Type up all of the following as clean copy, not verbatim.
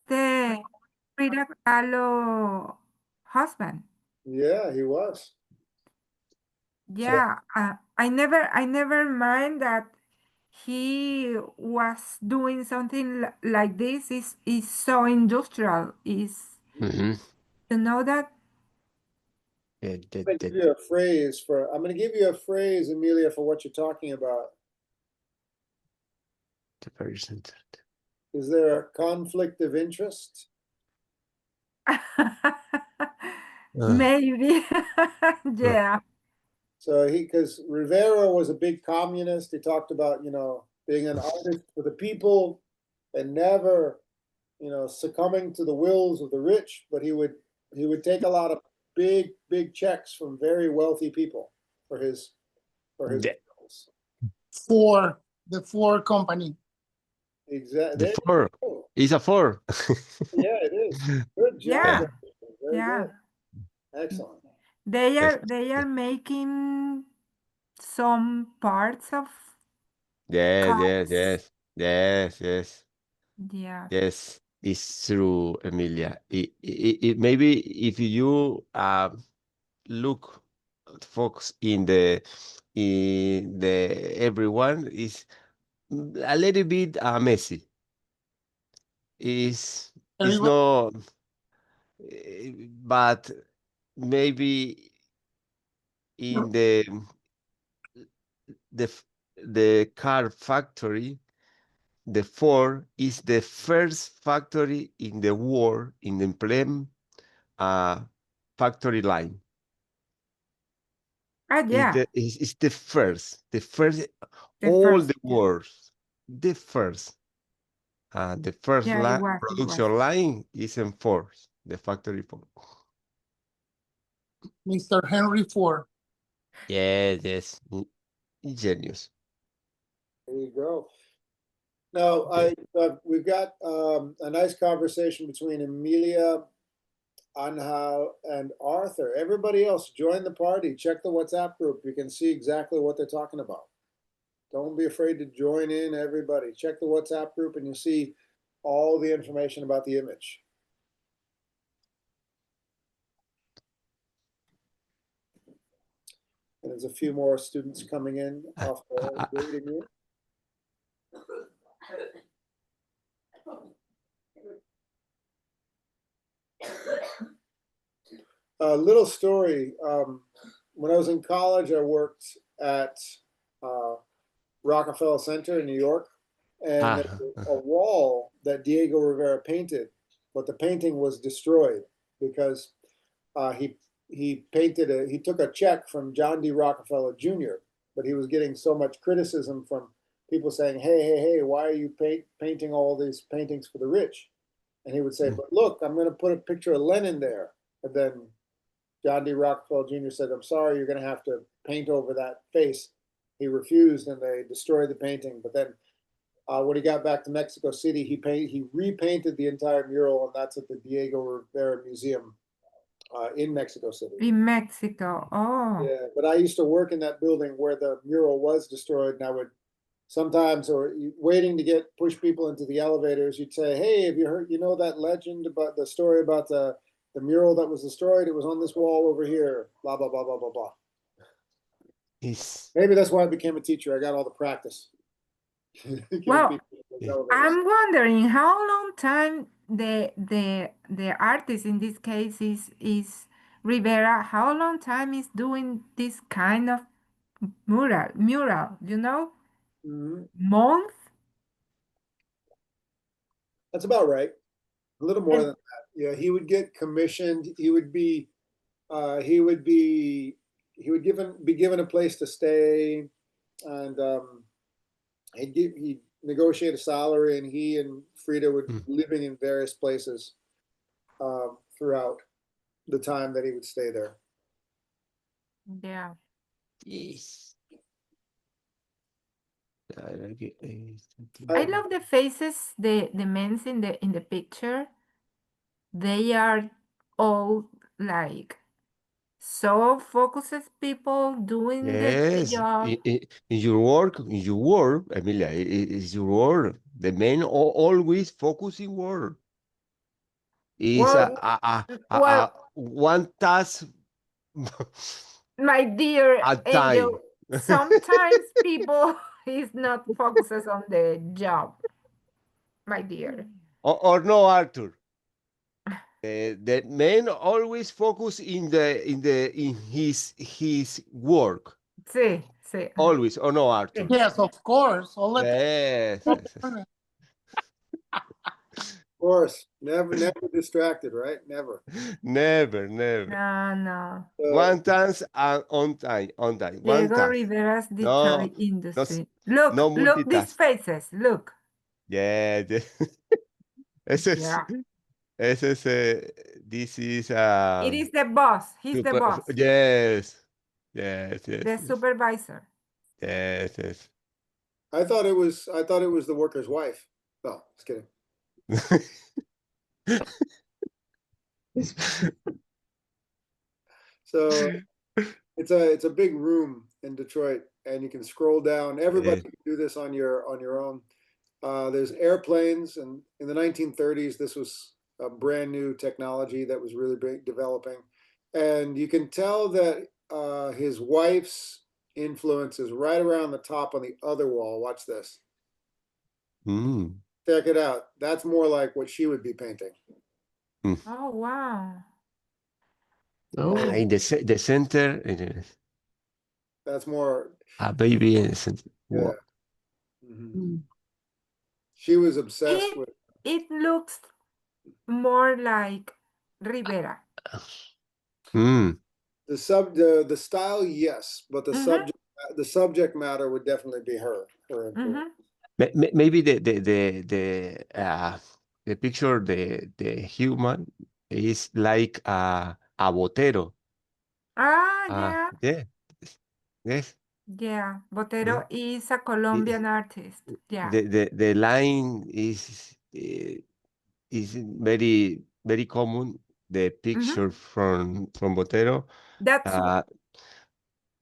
the Frida Kahlo husband. Yeah, he was. Yeah, I never mind that he was doing something like this. Is so industrial. Is you know that? I'm going to give you a phrase for. I'm going to give you a phrase, Amelia, for what you're talking about. The person. Is there a conflict of interest? Maybe. Yeah. So because Rivera was a big communist, he talked about, being an artist for the people and never, succumbing to the wills of the rich, but he would take a lot of big checks from very wealthy people for his The, bills. For the Ford company. Exactly. the four. It's a four. Yeah, it is. Good job. Yeah. Very Yeah. good. Excellent. They are making some parts of Yes, yes, cars. yes, yes, yes, Yeah. yes. It's true, Emilia. Maybe if you look focus in the everyone is a little bit messy. Is Everybody, not, but maybe in the f- the car factory, the Ford is the first factory in the world in the emblem factory line. Ah, yeah. It's the first, The all first. the words, the first. The first Yeah, it was. It was. production line is in Ford, the factory Ford. Mr. Henry Ford. Yes, yes, genius. There you go. Now, we've got a nice conversation between Amelia, Anhal, and Arthur. Everybody else, join the party. Check the WhatsApp group. You can see exactly what they're talking about. Don't be afraid to join in, everybody. Check the WhatsApp group and you'll see all the information about the image. And there's a few more students coming in off the waiting room. A little story. When I was in college, I worked at Rockefeller Center in New York, and there was a wall that Diego Rivera painted, but the painting was destroyed because he took a check from John D. Rockefeller Jr., but he was getting so much criticism from people saying, hey, why are you painting all these paintings for the rich? And he would say, but look, I'm going to put a picture of Lenin there. And then John D. Rockefeller Jr. said, I'm sorry, you're going to have to paint over that face. He refused, and they destroyed the painting. But then when he got back to Mexico City, he repainted the entire mural, and that's at the Diego Rivera Museum in Mexico City. In Mexico. Oh. Yeah, but I used to work in that building where the mural was destroyed, and I would sometimes, or waiting to push people into the elevators, you'd say, hey, have you heard, that legend about the story about the mural that was destroyed? It was on this wall over here, blah, blah, blah, blah, blah, blah. Maybe that's why I became a teacher. I got all the practice. Well, I'm wondering how long time the artist in this case is Rivera. How long time is doing this kind of mural? Month? That's about right. A little more than that. Yeah, he would get commissioned. He would be be given a place to stay, and he'd negotiate a salary, and he and Frida would be living in various places throughout the time that he would stay there. Yeah. Yes. I love the faces, the men in the picture. They are all like so focused people doing the Yes, job. in your work, Emilia, is your work. The men always focus in work. Is Well, well, one task my dear at time. Angel, sometimes people is not focuses on the job, my dear. Or no, Arthur. The man always focus in his work. Sí, sí. Always, or no, Arthur. Yes, of course. All the Yes, yes, yes. Of course, never distracted, right? Never. Never. No, no. One task and on time. One Diego task. Rivera's the No, toy industry. no Look these multitask. faces. Look. Yeah, ese es, Yeah. ese es, this is It is the boss. He's the boss. yes, The supervisor. yes. I thought it was the worker's wife. No, just kidding. So it's a big room in Detroit, and you can scroll down. Everybody can do this on your own. There's airplanes, and in the 1930s, this was a brand new technology that was really big developing, and you can tell that his wife's influence is right around the top on the other wall. Watch this. Check it out. That's more like what she would be painting. Oh, wow. In the center, That's more. a baby in the center. Yeah. She was obsessed with. It looks more like Rivera. The style, yes, but the subject matter would definitely be her influence. Maybe the picture, the human is like a botero. Yeah. Yes. Yeah. Botero is a Colombian artist. Yeah. The line is very very common. The picture from Botero. That's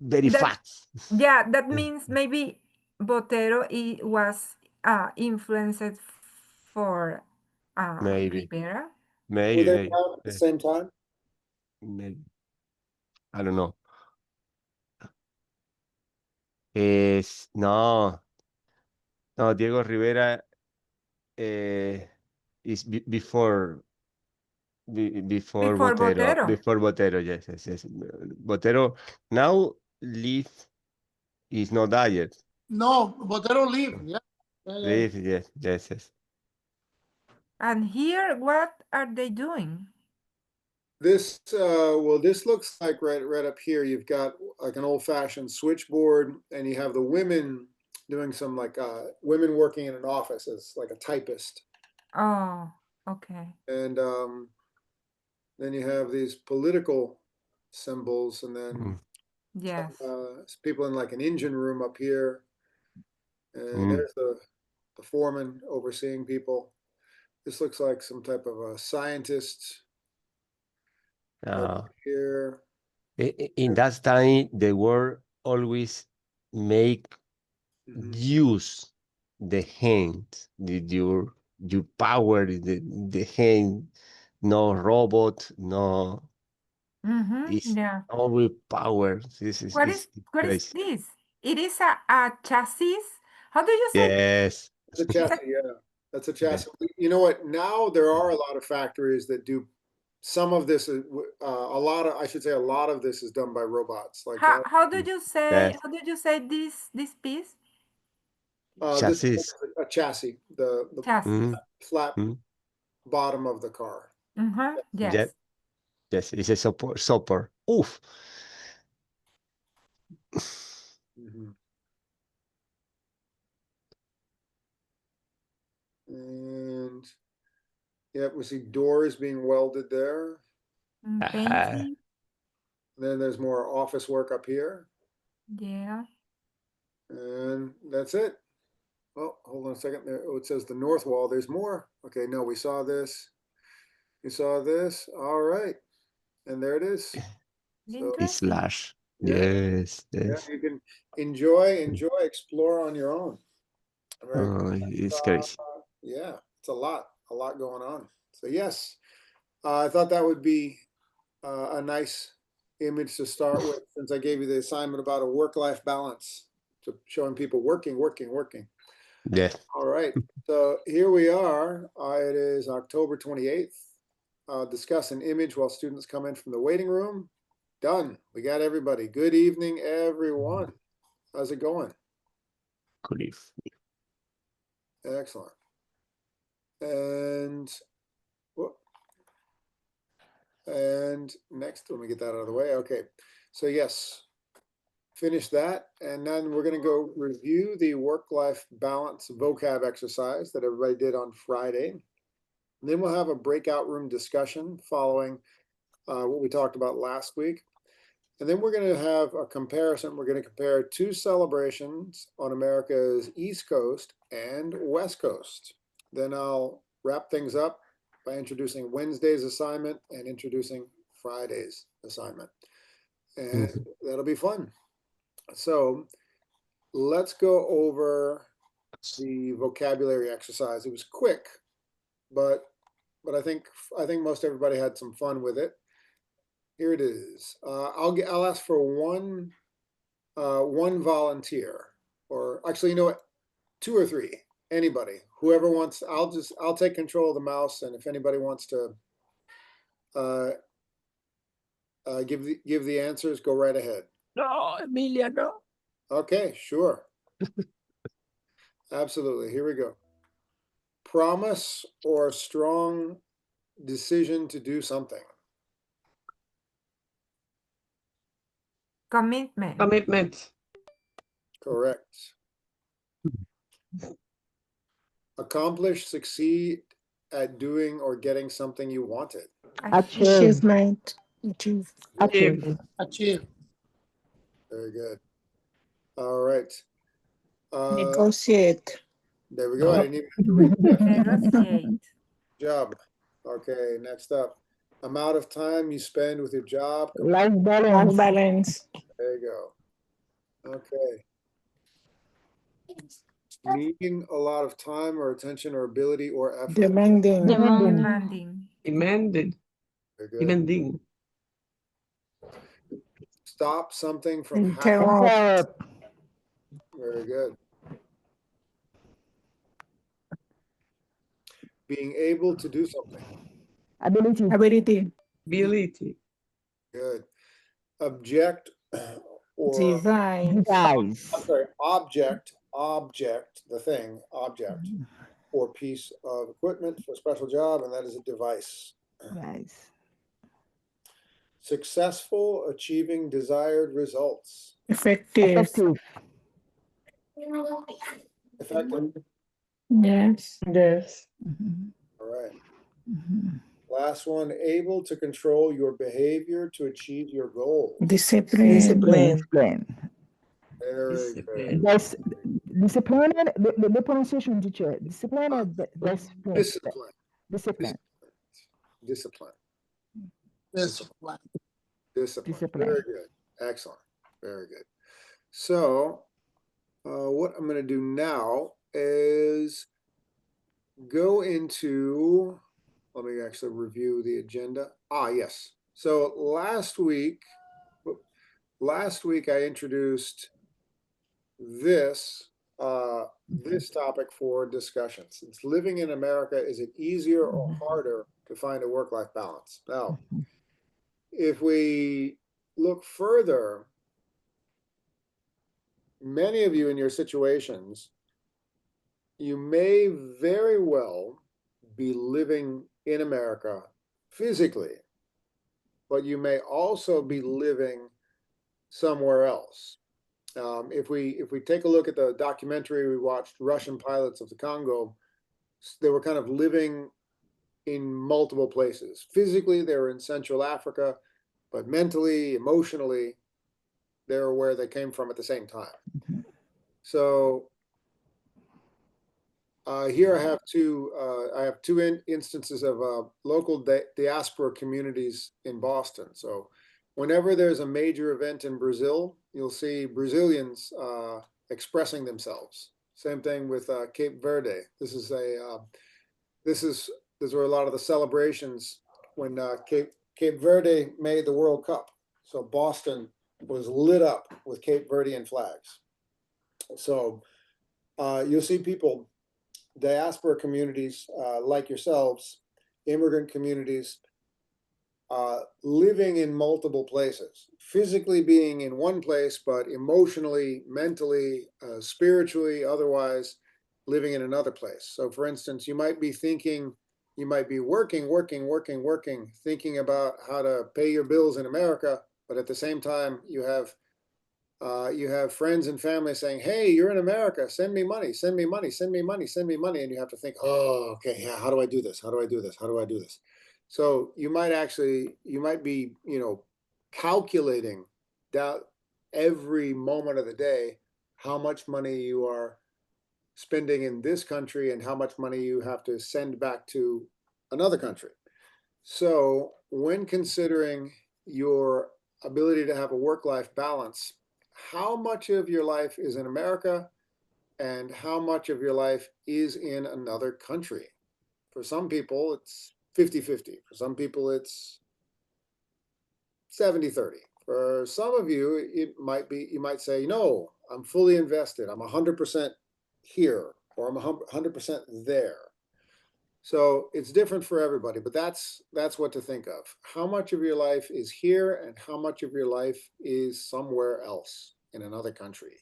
very fast. Yeah, that means maybe Botero was influenced for Maybe. Rivera. Were they around at the same time? Maybe. I don't know. No, Diego Rivera is before Botero. Botero. Before Botero, yes. Botero now live is not diet. No, Botero live. Yeah. Live, yes. And here, what are they doing? This this looks like right up here. You've got like an old-fashioned switchboard, and you have the women doing some like women working in an office as like a typist. Oh, okay. And then you have these political symbols, and then yes, people in like an engine room up here, and there's the foreman overseeing people. This looks like some type of a scientist. Here. In that time, the world always make use the hand, your power, the hand, no robot, no. It's all power. What is this? It is a chassis. How do you say? Yes. It's a chassis, yeah. That's a chassis. You know what? Now there are a lot of factories that do some of this. A lot of this is done by robots. Like how do you say? How do you say this piece? Chassis. This is a chassis. The chassis. Flat bottom of the car. Yes. Yes, it's a support. Oof. And yeah, we see doors being welded there. Painting. Then there's more office work up here. Yeah. And that's it. Oh, hold on a second. There, it says the north wall. There's more. Okay, no, we saw this. You saw this. All right. And there it is. So, slash. Yes. Yeah, you can enjoy, explore on your own. It's crazy. Yeah, it's a lot going on. So yes, I thought that would be a nice image to start with, since I gave you the assignment about a work-life balance, to showing people working, working, working. Yeah. All right, so here we are. It is October 28th. Discuss an image while students come in from the waiting room. Done. We got everybody. Good evening, everyone. How's it going? Good evening. Excellent. And next, let me get that out of the way. Okay, so yes, finish that, and then we're going to go review the work-life balance vocab exercise that everybody did on Friday. And then we'll have a breakout room discussion following what we talked about last week. And then we're going to have a comparison. We're going to compare two celebrations on America's East Coast and West Coast. Then I'll wrap things up by introducing Wednesday's assignment and introducing Friday's assignment. And that'll be fun. So let's go over the vocabulary exercise. It was quick, but I think most everybody had some fun with it. Here it is. I'll ask for one volunteer, or actually, you know what, 2 or 3. Anybody, whoever wants. I'll take control of the mouse, and if anybody wants to give the answers, go right ahead. No, Emilia, no. Okay, sure. Absolutely. Here we go. Promise or strong decision to do something. Commitment. Commitment. Correct. Accomplish, succeed at doing or getting something you wanted. Achievement. Achieve. Achieve. Very good. All right. Negotiate. There we go. I didn't even have to read that. Negotiate. Good job. Okay, next up. Amount of time you spend with your job. Life balance. There you go. Okay. Needing a lot of time or attention or ability or effort. Demanding. Demanding. Demanded. Very good. Demanding. Stop something from happening. Interrupt. Very good. Being able to do something. Ability. Ability. Good. Object or Design. I'm sorry, object, the thing, object, or piece of equipment for a special job, and that is a device. Nice. Successful, achieving desired results. Effective. Effective. Yes. All right. Last one, able to control your behavior to achieve your goal. Discipline. Very good. Discipline, the pronunciation teacher. Discipline or discipline? Discipline. Discipline. Discipline. Discipline. Discipline. Very good. Excellent. Very good. So what I'm going to do now is go into, let me actually review the agenda. Yes. So last week I introduced this topic for discussion. Since living in America, is it easier or harder to find a work-life balance? Now, if we look further, many of you in your situations, you may very well be living in America physically, but you may also be living somewhere else. If we take a look at the documentary we watched, Russian Pilots of the Congo, they were kind of living in multiple places. Physically, they were in Central Africa, but mentally, emotionally, they were where they came from at the same time. So here I have two instances of local diaspora communities in Boston. So whenever there's a major event in Brazil, you'll see Brazilians expressing themselves. Same thing with Cape Verde. This is where a lot of the celebrations when Cape Verde made the World Cup. So Boston was lit up with Cape Verdean flags. So you'll see people, diaspora communities like yourselves, immigrant communities, living in multiple places, physically being in one place, but emotionally, mentally, spiritually, otherwise living in another place. So for instance, you might be thinking, you might be working, thinking about how to pay your bills in America, but at the same time, you have friends and family saying, "Hey, you're in America. Send me money. Send me money. Send me money. Send me money." And you have to think, "Oh, okay. Yeah, how do I do this? How do I do this? How do I do this?" So you might be, calculating down every moment of the day how much money you are spending in this country and how much money you have to send back to another country. So when considering your ability to have a work-life balance, how much of your life is in America and how much of your life is in another country? For some people, it's 50-50. For some people, it's 70-30. For some of you, you might say, no, I'm fully invested. I'm 100% here, or I'm 100% there. So it's different for everybody, but that's what to think of. How much of your life is here and how much of your life is somewhere else in another country?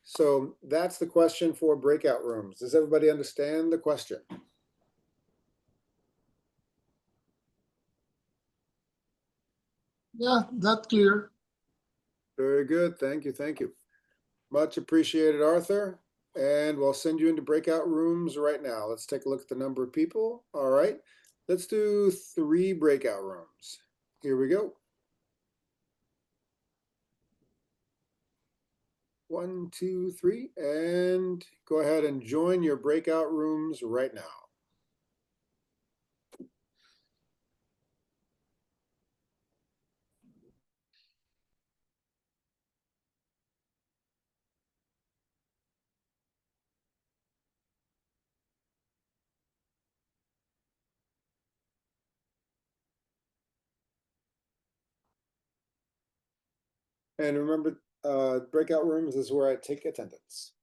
So that's the question for breakout rooms. Does everybody understand the question? Yeah, that's clear. Very good. Thank you. Thank you. Much appreciated, Arthur. And we'll send you into breakout rooms right now. Let's take a look at the number of people. All right. Let's do 3 breakout rooms. Here we go. 1, 2, 3, and go ahead and join your breakout rooms right now. And remember, breakout rooms is where I take attendance.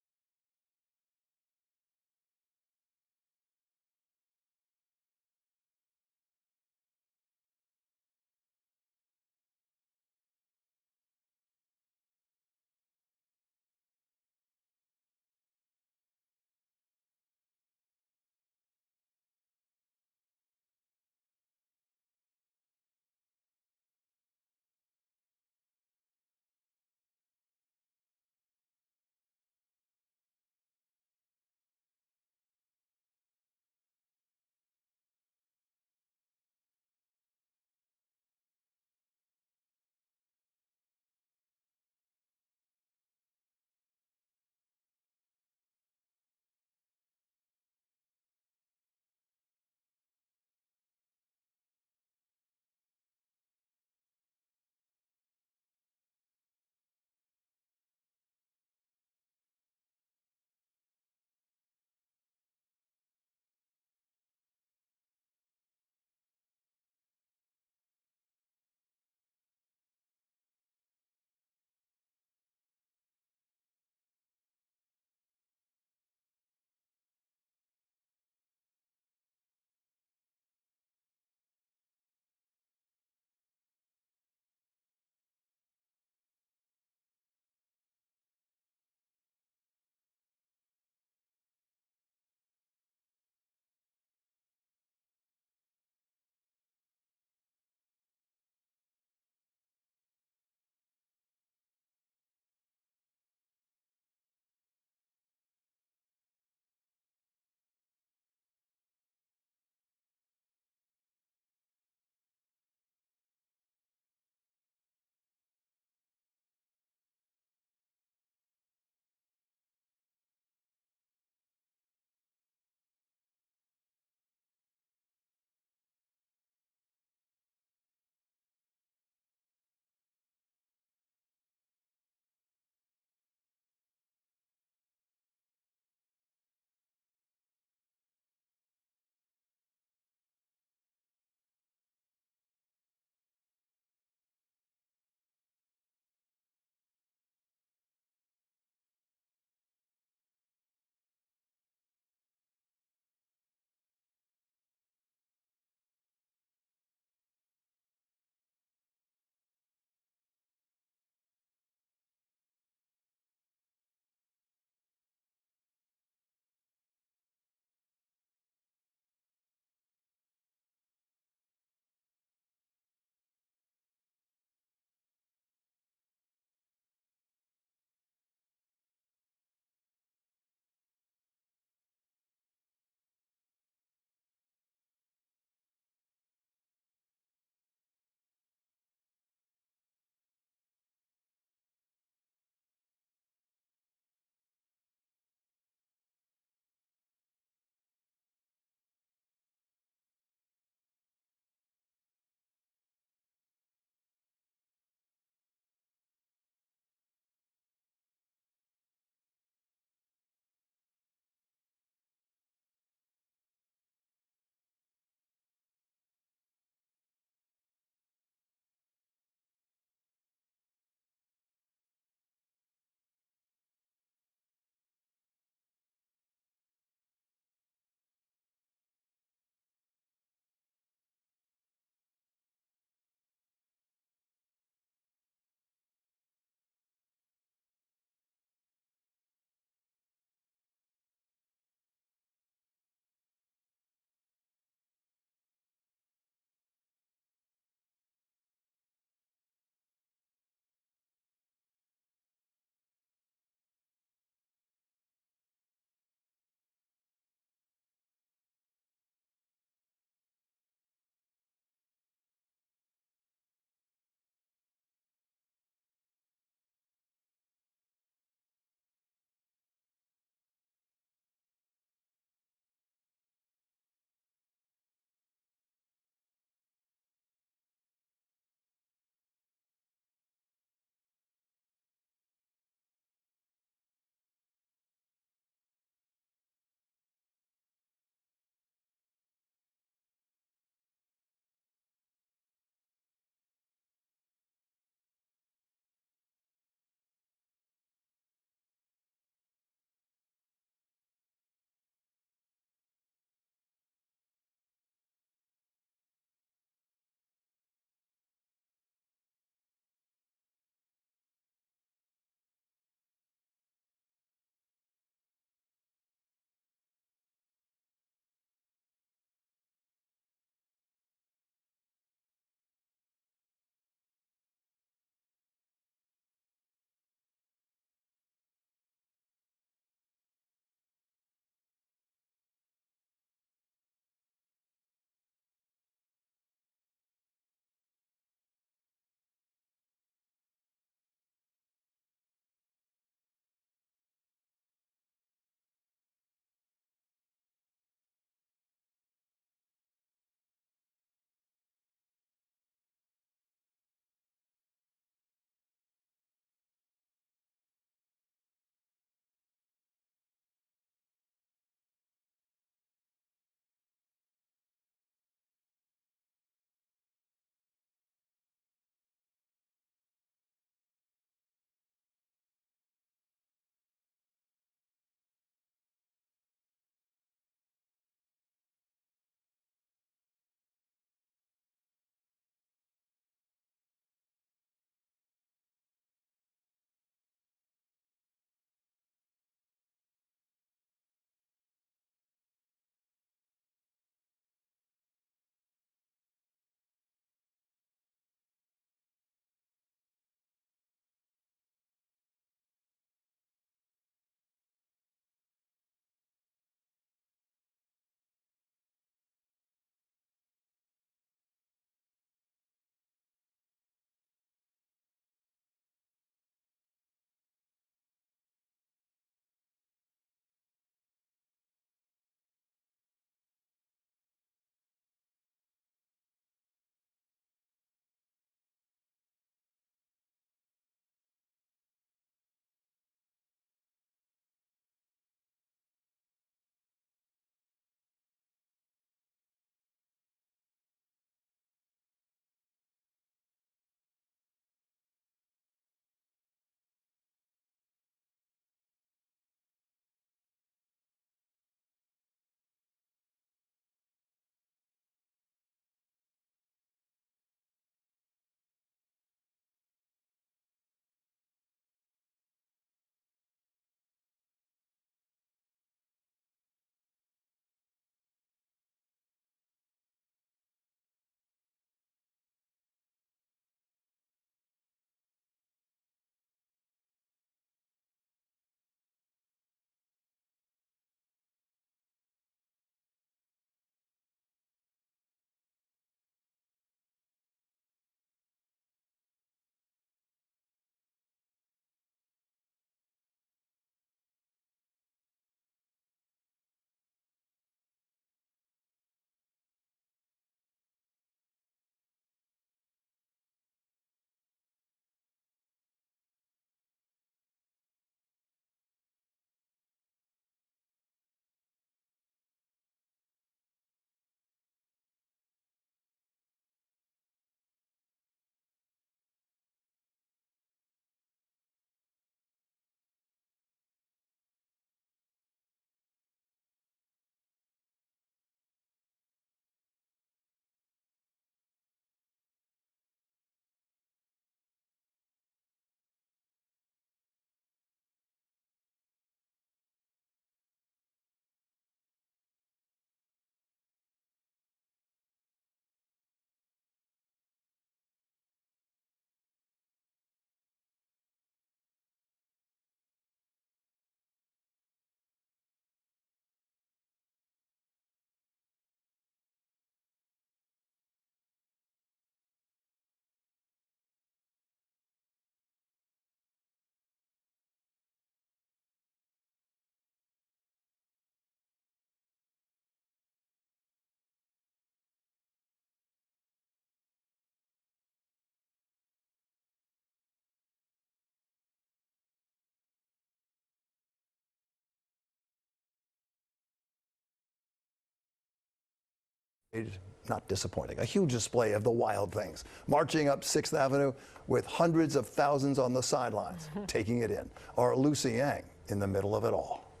not disappointing. A huge display of the wild things, marching up 6th Avenue with hundreds of thousands on the sidelines, taking it in, or Lucy Yang in the middle of it all.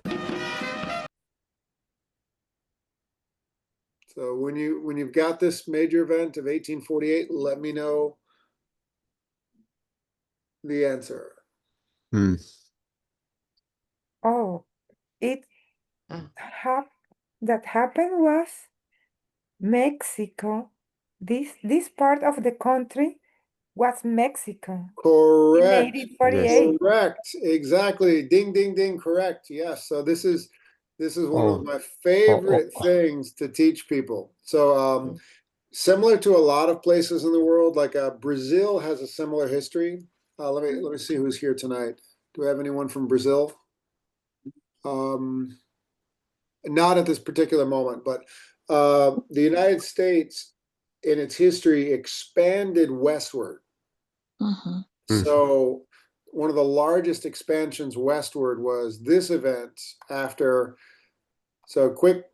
So when you've got this major event of 1848, let me know the answer. Oh, it that happened was Mexico. This part of the country was Mexico. Correct. In 1848. Correct. Exactly. Ding, ding, ding. Correct. Yes. So this is one of my favorite things to teach people. So similar to a lot of places in the world, like Brazil has a similar history. Let me see who's here tonight. Do we have anyone from Brazil? Not at this particular moment, but the United States in its history expanded westward. So one of the largest expansions westward was this event after. So quick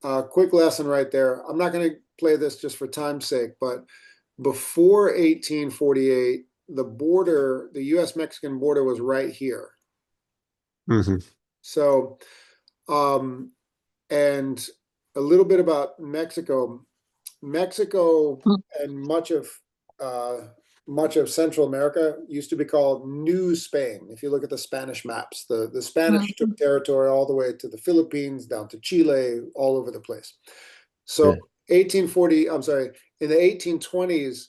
lesson right there. I'm not going to play this just for time's sake, but before 1848, the border, the U.S.-Mexican border was right here. So, and a little bit about Mexico. Mexico and much of Central America used to be called New Spain. If you look at the Spanish maps, the Spanish took territory all the way to the Philippines, down to Chile, all over the place. So 1840, I'm sorry, in the 1820s,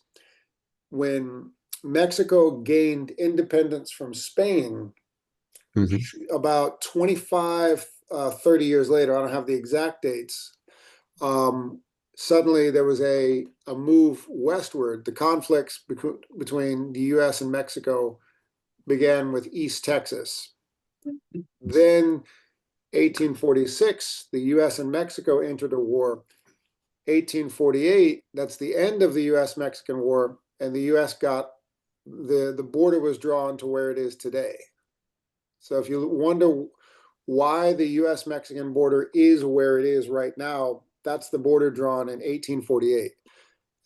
when Mexico gained independence from Spain, about 25, 30 years later, I don't have the exact dates, suddenly there was a move westward. The conflicts between the U.S. and Mexico began with East Texas. Then 1846, the U.S. and Mexico entered a war. 1848, that's the end of the U.S.-Mexican War, and the U.S. got, the border was drawn to where it is today. So if you wonder why the U.S.-Mexican border is where it is right now, that's the border drawn in 1848.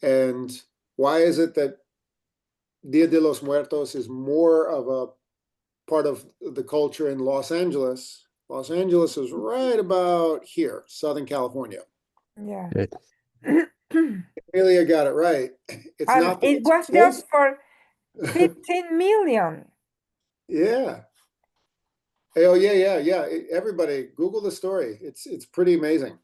And why is it that Dia de los Muertos is more of a part of the culture in Los Angeles? Los Angeles is right about here, Southern California. Yeah. Amelia got it right. It's And not. it was just for 15 million. Yeah. Oh yeah. Everybody, Google the story. It's pretty amazing.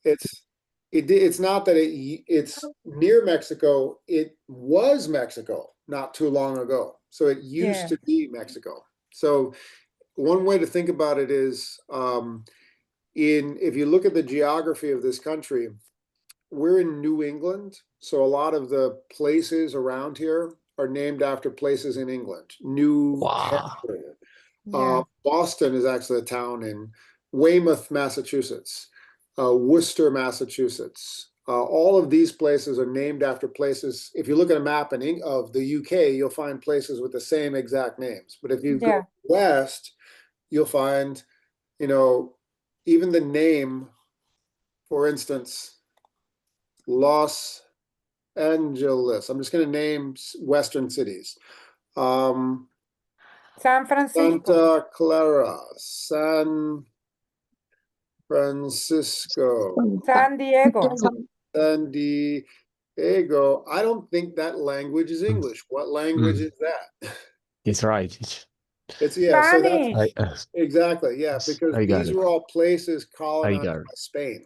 It's not that it's near Mexico. It was Mexico not too long ago. So it used to be Mexico. So one way to think about it is, if you look at the geography of this country, we're in New England. So a lot of the places around here are named after places in England. New Hampshire. Boston is actually a town in Weymouth, Massachusetts. Worcester, Massachusetts. All of these places are named after places. If you look at a map of the UK, you'll find places with the same exact names. But if you go west, you'll find, even the name, for instance, Los Angeles. I'm just going to name Western cities. San Francisco. Santa Clara, San Francisco. San Diego. San Diego. I don't think that language is English. What language is that? It's right. It's Spanish. So that's exactly because these were all places colonized by Spain.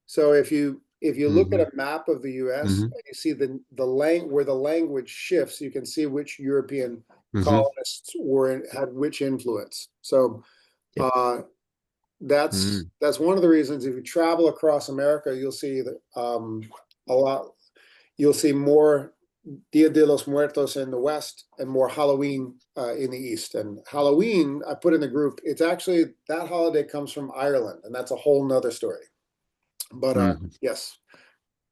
So if you look at a map of the U.S. and you see where the language shifts, you can see which European colonists had which influence. So that's one of the reasons. If you travel across America, you'll see that you'll see more Dia de los Muertos in the West and more Halloween in the East. And Halloween, I put in the group, it's actually, that holiday comes from Ireland, and that's a whole nother story. But yes,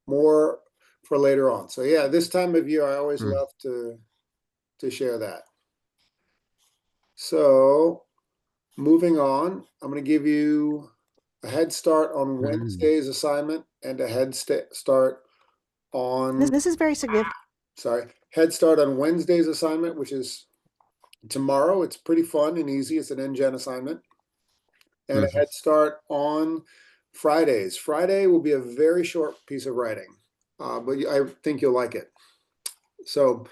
more for later on. So yeah, this time of year, I always love to share that. So moving on, I'm going to give you a head start on Wednesday's assignment and a start on, This is very significant. sorry, head start on Wednesday's assignment, which is tomorrow. It's pretty fun and easy. It's an NGen assignment. And a head start on Fridays. Friday will be a very short piece of writing, but I think you'll like it. So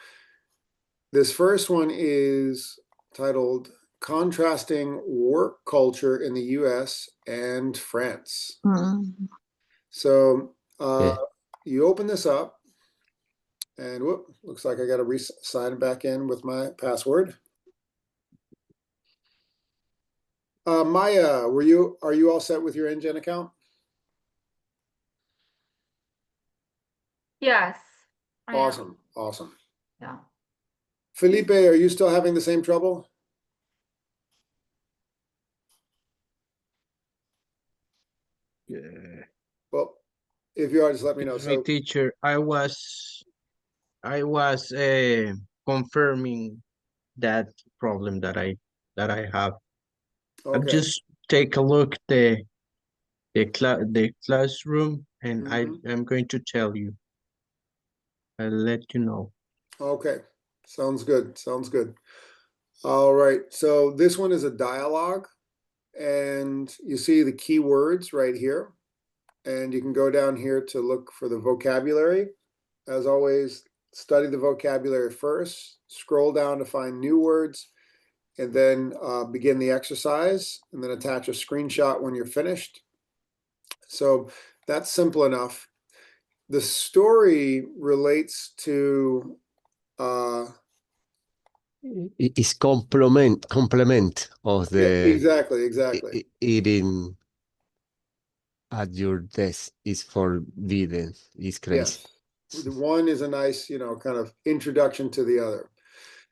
this first one is titled Contrasting Work Culture in the US and France. So you open this up and whoop, looks like I got to sign back in with my password. Maya, are you all set with your NGen account? Yes. I am. Awesome, awesome. Yeah. Felipe, are you still having the same trouble? Yeah. Well, if you are, just let me know. Excuse me, teacher, I was confirming that problem that I have. Okay. I just take a look the classroom, and I'm going to tell you. I'll let you know. Okay, sounds good. Sounds good. All right. So this one is a dialogue, and you see the keywords right here, and you can go down here to look for the vocabulary. As always, study the vocabulary first, scroll down to find new words, and then begin the exercise, and then attach a screenshot when you're finished. So that's simple enough. The story relates to It's complement of the exactly. eating at your desk is forbidden. It's crazy. Yes. The one is a nice, kind of introduction to the other.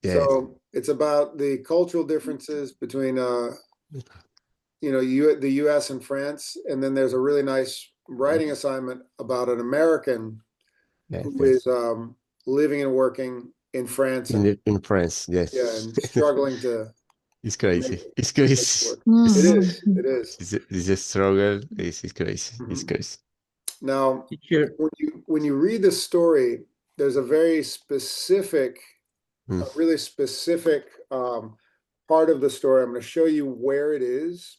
Yes. So it's about the cultural differences between the US and France, and then there's a really nice writing assignment about an American who is living and working in France in France, yes. yeah, and struggling to It's crazy. It's crazy. It is. It's a struggle. It's crazy. It's crazy. Now, Teacher, when you read the story, there's a very specific, a really specific part of the story. I'm going to show you where it is,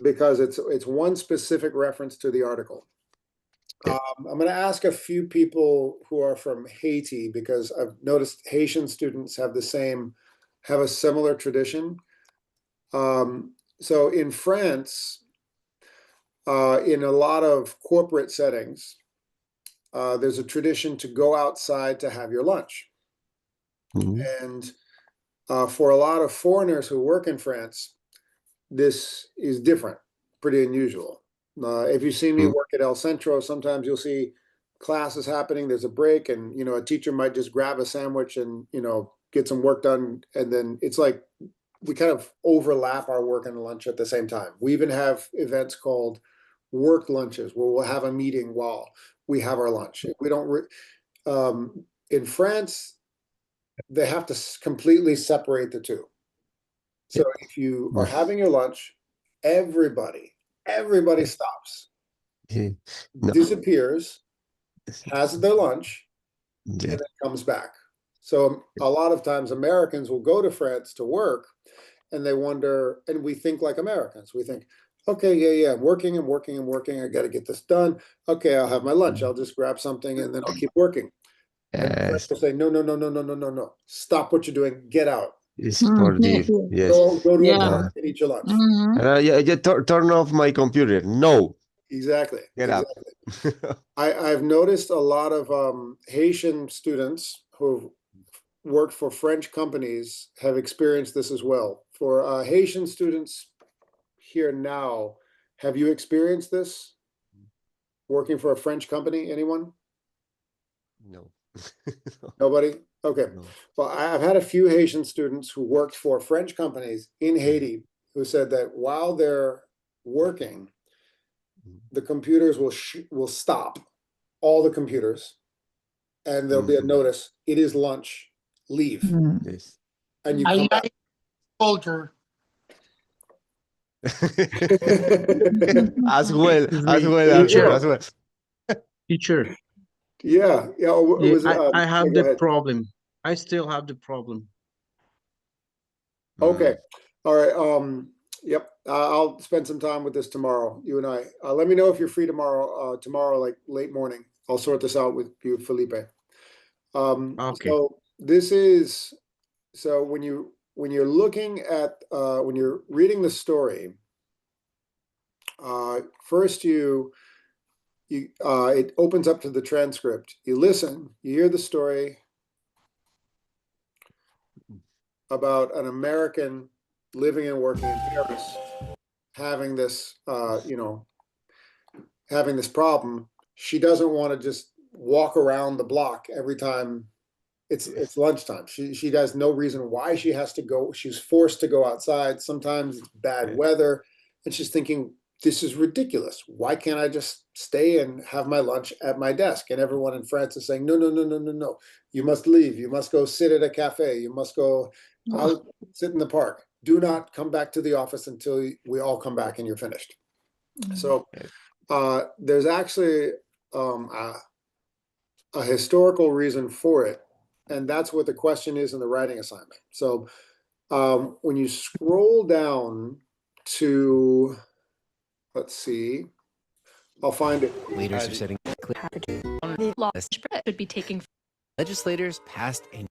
because it's one specific reference to the article. I'm going to ask a few people who are from Haiti, because I've noticed Haitian students have a similar tradition. So in France, in a lot of corporate settings, there's a tradition to go outside to have your lunch. And for a lot of foreigners who work in France, this is different, pretty unusual. If you see me work at El Centro, sometimes you'll see classes happening, there's a break, and a teacher might just grab a sandwich and get some work done, and then it's like we kind of overlap our work and lunch at the same time. We even have events called work lunches where we'll have a meeting while we have our lunch. We don't in France, they have to completely separate the two. So if you are having your lunch, everybody stops, disappears, has their lunch, and then comes back. So a lot of times Americans will go to France to work, and they wonder, and we think like Americans. We think, okay, yeah, I'm working. I got to get this done. Okay, I'll have my lunch. I'll just grab something and then I'll keep working. And people say, no. Stop what you're doing. Get out. It's forbidden. Yes. Go to a park and eat your lunch. Turn off my computer. No. Exactly. Get out. I've noticed a lot of Haitian students who've worked for French companies have experienced this as well. For Haitian students here now, have you experienced this? Working for a French company, anyone? No. Nobody? Okay. No. Well, I've had a few Haitian students who worked for French companies in Haiti who said that while they're working, the computers will stop, all the computers, and there'll be a notice, it is lunch, leave. Yes. And you come back. Culture. As well, Teacher, Arthur, as well. teacher, Yeah, yeah. It was. I have go the ahead. problem. I still have the problem. Okay. All right. Yep. I'll spend some time with this tomorrow. You and I. Let me know if you're free tomorrow. Tomorrow, like late morning. I'll sort this out with you, Felipe. Okay. So this is. So when you're looking at when you're reading the story, first it opens up to the transcript. You listen. You hear the story about an American living and working in Paris, having this, having this problem. She doesn't want to just walk around the block every time it's lunchtime. She has no reason why she has to go. She's forced to go outside. Sometimes it's bad weather, and she's thinking, this is ridiculous. Why can't I just stay and have my lunch at my desk? And everyone in France is saying, no, no, no, no, no, no. You must leave. You must go sit at a cafe. You must go out, sit in the park. Do not come back to the office until we all come back and you're finished. So there's actually a historical reason for it. And that's what the question is in the writing assignment. So when you scroll down to, let's see, I'll find it. Leaders are setting clear law should be taking. Legislators passed a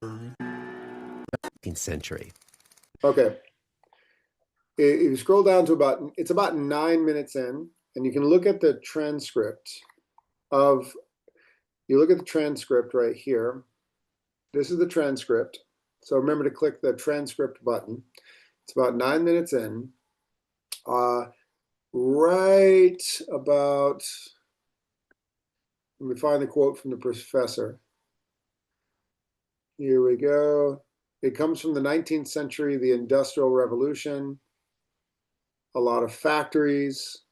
19th century. Okay. If you scroll down to it's about 9 minutes in, and you can look at the transcript you look at the transcript right here. This is the transcript. So remember to click the transcript button. It's about 9 minutes in. Right about, let me find the quote from the professor. Here we go. It comes from the 19th century, the Industrial Revolution, a lot of factories.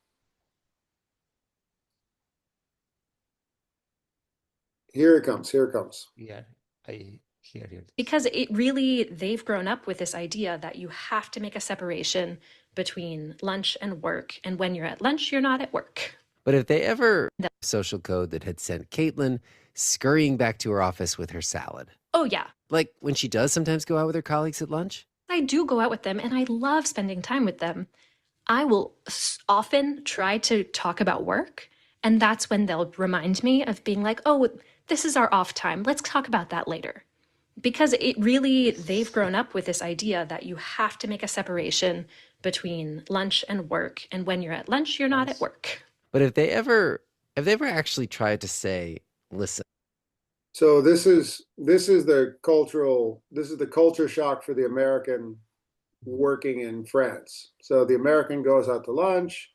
Here it comes, here it comes. Yeah, I hear it. Because they've grown up with this idea that you have to make a separation between lunch and work. And when you're at lunch, you're not at work. But if they ever had a social code that had sent Caitlin scurrying back to her office with her salad. Oh, yeah. Like when she does sometimes go out with her colleagues at lunch. I do go out with them and I love spending time with them. I will often try to talk about work. And that's when they'll remind me of being like, oh, this is our off time. Let's talk about that later. Because they've grown up with this idea that you have to make a separation between lunch and work. And when you're at lunch, you're not at work. But if they ever actually tried to say, listen. So this is the culture shock for the American working in France. So the American goes out to lunch,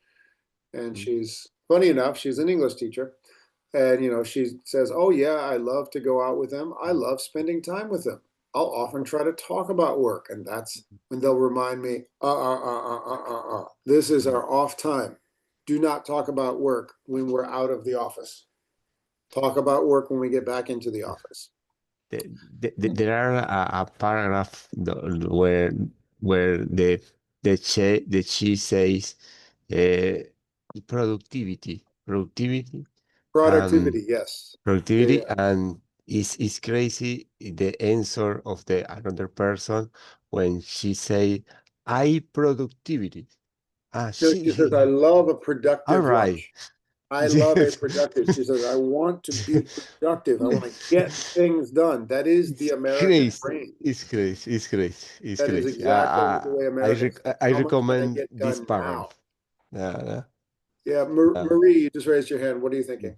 and she's, funny enough, she's an English teacher. And, she says, oh, yeah, I love to go out with them. I love spending time with them. I'll often try to talk about work. And that's when they'll remind me, this is our off time. Do not talk about work when we're out of the office. Talk about work when we get back into the office. There are a paragraph where the she says productivity, yes. Productivity, Yeah. and it's crazy the answer of the another person when she say, "I productivity." She says, "I love a productive all right. lunch. I love a productive." She says, "I want to be productive. I want to get things done." That is the American brain. It's crazy. It's crazy. It's That crazy. is exactly the way Americans. I How much can recommend get this done paragraph. Yeah, Marie, you just raised your hand. What are you thinking?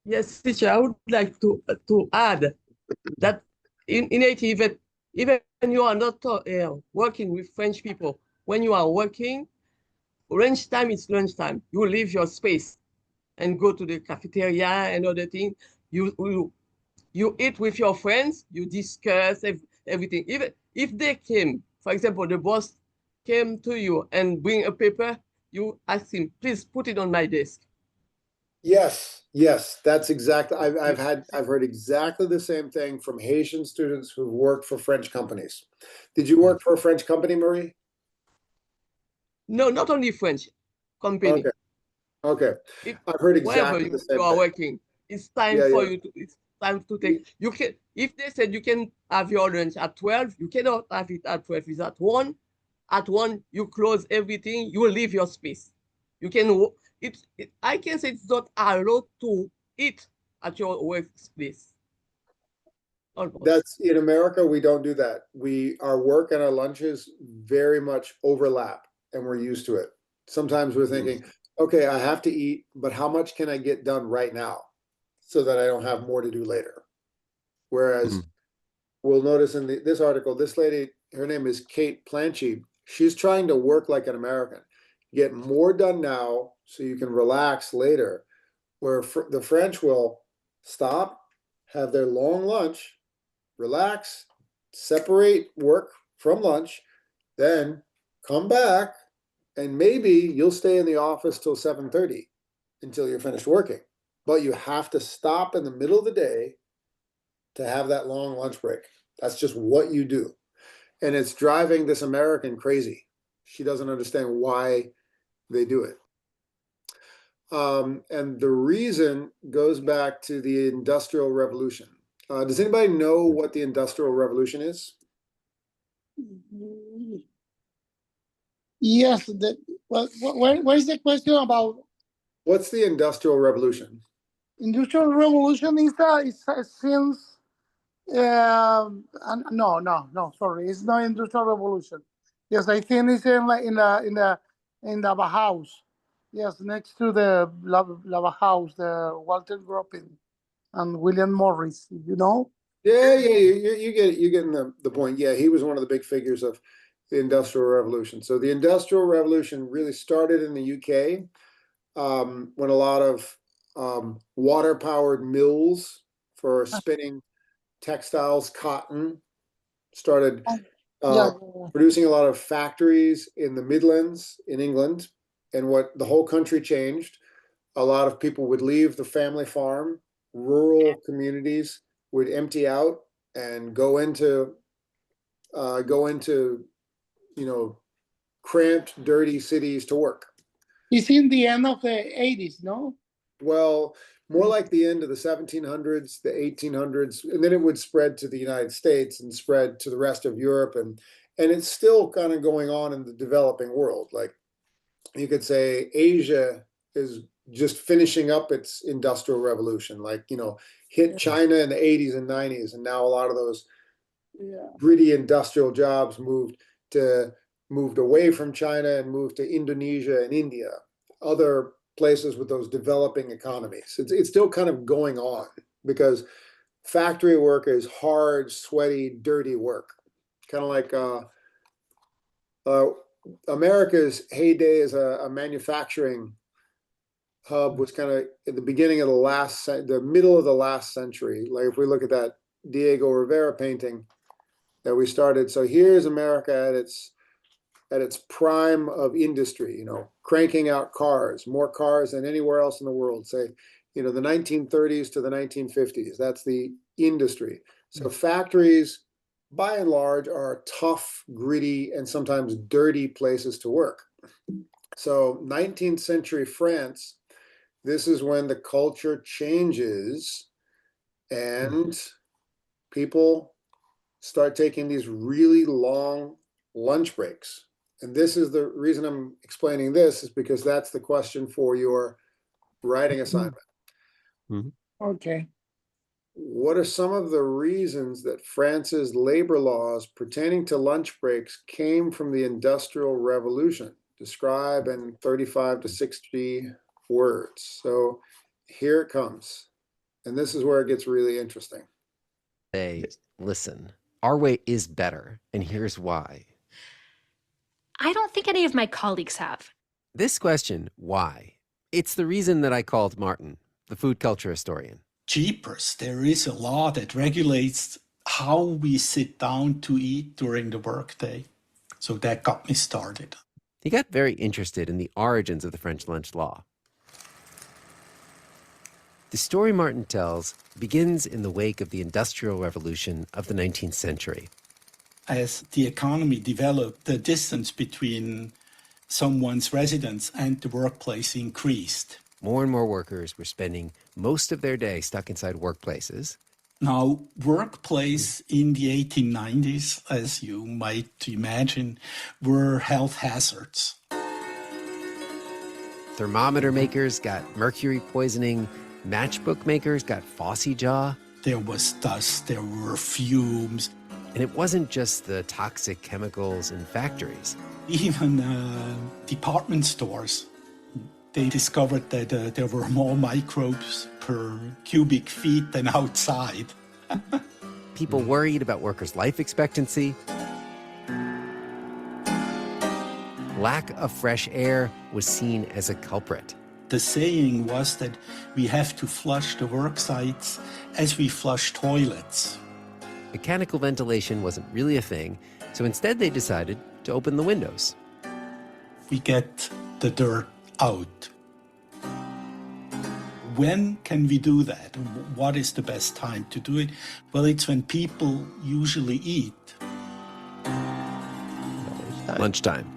Yes, teacher, I would like to add that in Haiti, even you are not working with French people, when you are working, lunchtime is lunchtime. You leave your space and go to the cafeteria and other thing. You eat with your friends. You discuss everything. Even if they came, for example, the boss came to you and bring a paper, you ask him, please put it on my desk. Yes, that's exactly. I've heard exactly the same thing from Haitian students who work for French companies. Did you work for a French company, Marie? No, not only French company. Okay. Okay. If I've heard wherever exactly the you same are thing. working, it's time Yeah, for yeah. you to. It's time to take. You can. If they said you can have your lunch at 12, you cannot have it at 12. It's at 1. At 1, you close everything. You will leave your space. You can. I can say it's not allowed to eat at your workplace. Almost. That's in America, we don't do that. Our work and our lunches very much overlap and we're used to it. Sometimes we're thinking, okay, I have to eat, but how much can I get done right now so that I don't have more to do later? Whereas we'll notice in this article, this lady, her name is Kate Planchy. She's trying to work like an American, get more done now so you can relax later. Where the French will stop, have their long lunch, relax, separate work from lunch, then come back, and maybe you'll stay in the office till 7:30 until you're finished working. But you have to stop in the middle of the day to have that long lunch break. That's just what you do. And it's driving this American crazy. She doesn't understand why they do it. And the reason goes back to the Industrial Revolution. Does anybody know what the Industrial Revolution is? Yes. What is the question about? What's the Industrial Revolution? Industrial Revolution is since no, sorry, it's not Industrial Revolution. Yes, I think it's in the Bauhaus. Yes, next to the Bauhaus, the Walter Gropius and William Morris. You know? Yeah, you get it. You're getting the point. Yeah, he was one of the big figures of the Industrial Revolution. So the Industrial Revolution really started in the UK when a lot of water-powered mills for spinning textiles, cotton, started producing a lot of factories in the Midlands in England. And what the whole country changed, a lot of people would leave the family farm, rural communities would empty out and go into cramped, dirty cities to work. It's in the end of the 80s, no? Well, more like the end of the 1700s, the 1800s, and then it would spread to the United States and spread to the rest of Europe, and it's still kind of going on in the developing world. Like you could say Asia is just finishing up its industrial revolution, like, hit China in the 80s and 90s, and now a lot of those gritty industrial jobs moved away from China and moved to Indonesia and India, other places with those developing economies. It's still kind of going on because factory work is hard, sweaty, dirty work. Kind of like America's heyday as a manufacturing hub was kind of at the beginning of the middle of the last century. Like if we look at that Diego Rivera painting that we started. So here's America at its prime of industry, cranking out cars, more cars than anywhere else in the world, say, the 1930s to the 1950s. That's the industry. So factories, by and large, are tough, gritty, and sometimes dirty places to work. So 19th century France, this is when the culture changes and people start taking these really long lunch breaks. And this is the reason I'm explaining this, is because that's the question for your writing assignment. Okay. What are some of the reasons that France's labor laws pertaining to lunch breaks came from the Industrial Revolution? Describe in 35 to 60 words. So here it comes. And this is where it gets really interesting. Hey, listen, our way is better, and here's why. I don't think any of my colleagues have. This question, why? It's the reason that I called Martin, the food culture historian. Jeepers, there is a law that regulates how we sit down to eat during the workday. So that got me started. He got very interested in the origins of the French lunch law. The story Martin tells begins in the wake of the Industrial Revolution of the 19th century. As the economy developed, the distance between someone's residence and the workplace increased. More and more workers were spending most of their day stuck inside workplaces. Now, workplace in the 1890s, as you might imagine, were health hazards. Thermometer makers got mercury poisoning. Matchbook makers got phossy jaw. There was dust, there were fumes. And it wasn't just the toxic chemicals in factories. Even department stores, they discovered that there were more microbes per cubic feet than outside. People worried about workers' life expectancy. Lack of fresh air was seen as a culprit. The saying was that we have to flush the work sites as we flush toilets. Mechanical ventilation wasn't really a thing, so instead they decided to open the windows. We get the dirt out. When can we do that? What is the best time to do it? Well, it's when people usually eat. Lunchtime.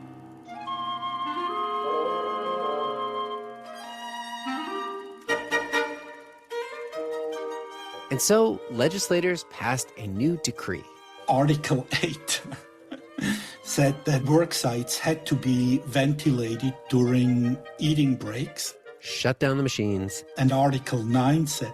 And so legislators passed a new decree. Article 8 said that work sites had to be ventilated during eating breaks. Shut down the machines. And Article 9 said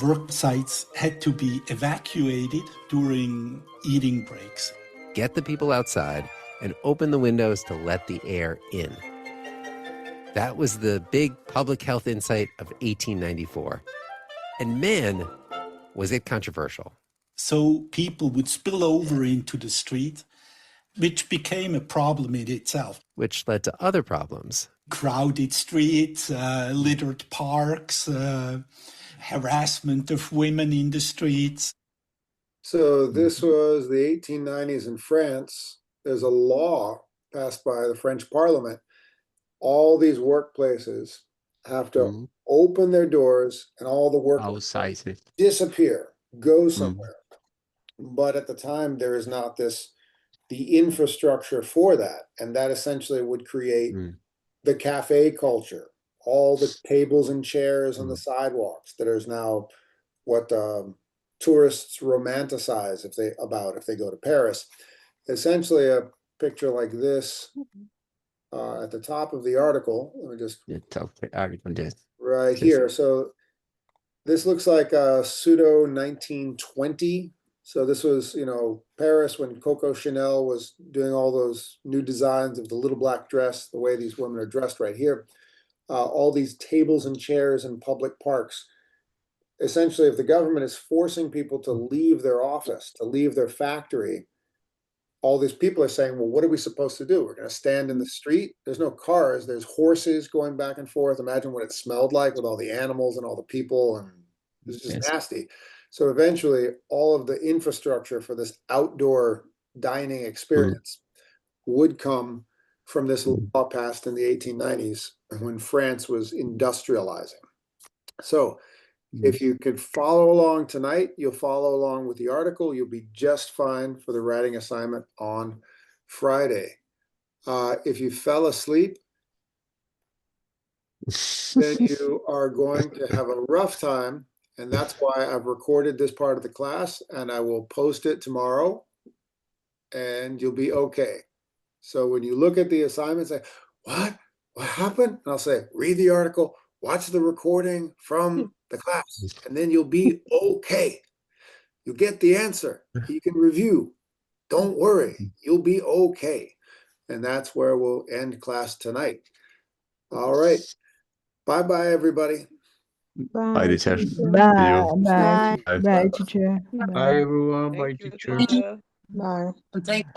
work sites had to be evacuated during eating breaks. Get the people outside and open the windows to let the air in. That was the big public health insight of 1894. And man, was it controversial. So people would spill over into the street, which became a problem in itself. Which led to other problems. Crowded streets, littered parks, harassment of women in the streets. So this was the 1890s in France. There's a law passed by the French Parliament. All these workplaces have to open their doors and all the workers disappear, go somewhere. But at the time, there is not the infrastructure for that. And that essentially would create the cafe culture, all the tables and chairs on the sidewalks that is now what tourists romanticize if they go to Paris. Essentially a picture like this at the top of the article. Let me just right here. So this looks like a pseudo 1920. So this was, Paris when Coco Chanel was doing all those new designs of the little black dress, the way these women are dressed right here. All these tables and chairs in public parks. Essentially, if the government is forcing people to leave their office, to leave their factory, all these people are saying, well, what are we supposed to do? We're going to stand in the street. There's no cars. There's horses going back and forth. Imagine what it smelled like with all the animals and all the people. And it's just nasty. So eventually, all of the infrastructure for this outdoor dining experience would come from this law passed in the 1890s when France was industrializing. So if you could follow along tonight, you'll follow along with the article. You'll be just fine for the writing assignment on Friday. If you fell asleep, then you are going to have a rough time. And that's why I've recorded this part of the class and I will post it tomorrow and you'll be okay. So when you look at the assignment, say, what happened? And I'll say, read the article, watch the recording from the class, and then you'll be okay. You'll get the answer. You can review. Don't worry, you'll be okay. And that's where we'll end class tonight. All right. Bye-bye, everybody. Bye, teacher. Bye. Bye. Bye, teacher. Bye, everyone. Bye, teacher. Bye. Thank